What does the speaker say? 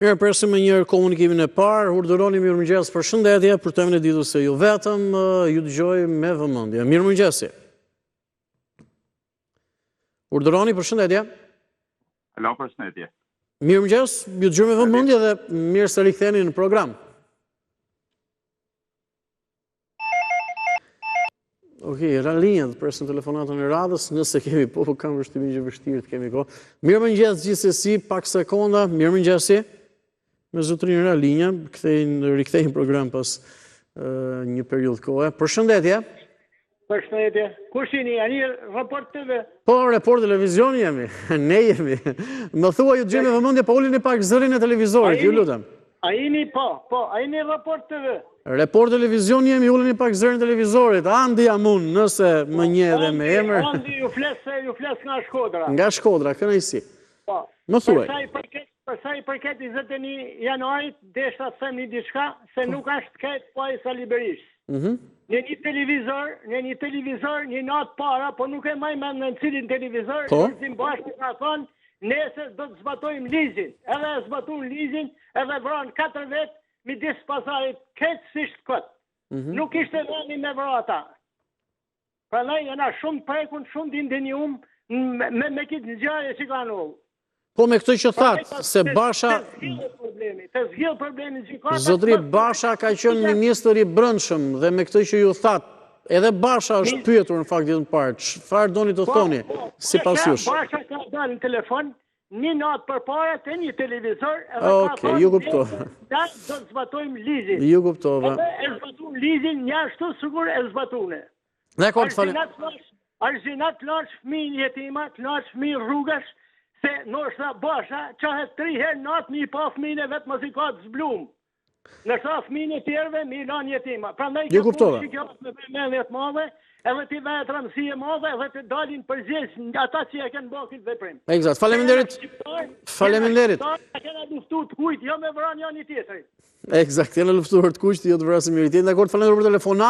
Mirë, presim me njërë komunikimin e parë, urdhëroni mirëmëngjes për shëndetje, për temën e ditës se ju vetëm, ju dëgjoj me vëmendje. Mirëmëngjesi. Urdhëroni për shëndetje. Alo, për shëndetje. Mirëmëngjes, ju dëgjoj me vëmendje dhe mirë se riktheni në program. Okej, ra linjat, presim telefonatën e radhës, nëse kemi kam vështimin që vështirë të kemi kohë. Mirëmëngjes gjithsesi, pak sekonda, mirëmëngjesi. Me zotrinë ra linja, rikthejnë program pas një periudhë kohe. Përshëndetje. Përshëndetje. Kush jeni? A një Report TV? Po, Report Televizioni jemi. Ne jemi. Më thua ju dëgjoj me vëmendje, po ulini pak zërin e televizorit, ju lutem. A jeni a jeni Report TV? Report Televizion jemi, ulini pak zërin e televizorit. Andi jam unë, nëse më nje dhe me emër. Andi ju fles nga Shkodra. Nga Shkodra, kënaqësi. Po. Më thuaj. Për sa i përket 21 janarit, desha të them një diçka, se nuk është keq pa i Sali Berisht. Në një televizor, një natë para, po nuk e maj me në cilin televizor, nërëzim bashkë nga thonë, nesër do të zbatojmë ligjin. Edhe e zbatojmë ligjin, edhe vranë 4 vetë, mi disë pasarit keqësisht këtë. Nuk ishte veni me vrata. Pra ne jena shumë prekun, shumë d'indenjum me kitë në gjarje që ka në ullë. Po me këtë që thatë, se Basha... Të zgjellë problemin gjykata... Zotri, Basha ka qenë ministër i brendshëm dhe me këtë që ju thatë, edhe Basha është pyetur në fakt ditën e parë. Çfarë doni të thoni sipas jush? Basha ka dalë në telefon një natë përpara te një televizor edhe Okej, ju kuptova. Do të zbatojmë ligjin. Ju kuptova. Edhe e zbatojmë ligjin një ashtu sigur e zbatune. Dakor, falem. Arzinat laç fëmijë jetimat, laç fëmijë rrugash, se nështë Basha qahet 3 herë natë mi pa fëmijën e vetë mos i ka të zblum. Nështë fëmijën e tjerëve mi lan jetima. Prandaj ju kuptova. Me vëmendje të madhe, edhe ti vetë rëndësie madhe, edhe të dalin përgjegjës ata që e kanë bërë këtë veprim. Eksakt, faleminderit. Faleminderit. Kena luftuar të kujt, jo me vran janë i tjetrit. Eksakt, kena luftuar të kujt, jo të vrasim njëri tjetrin. Dakor, faleminderit për telefonat.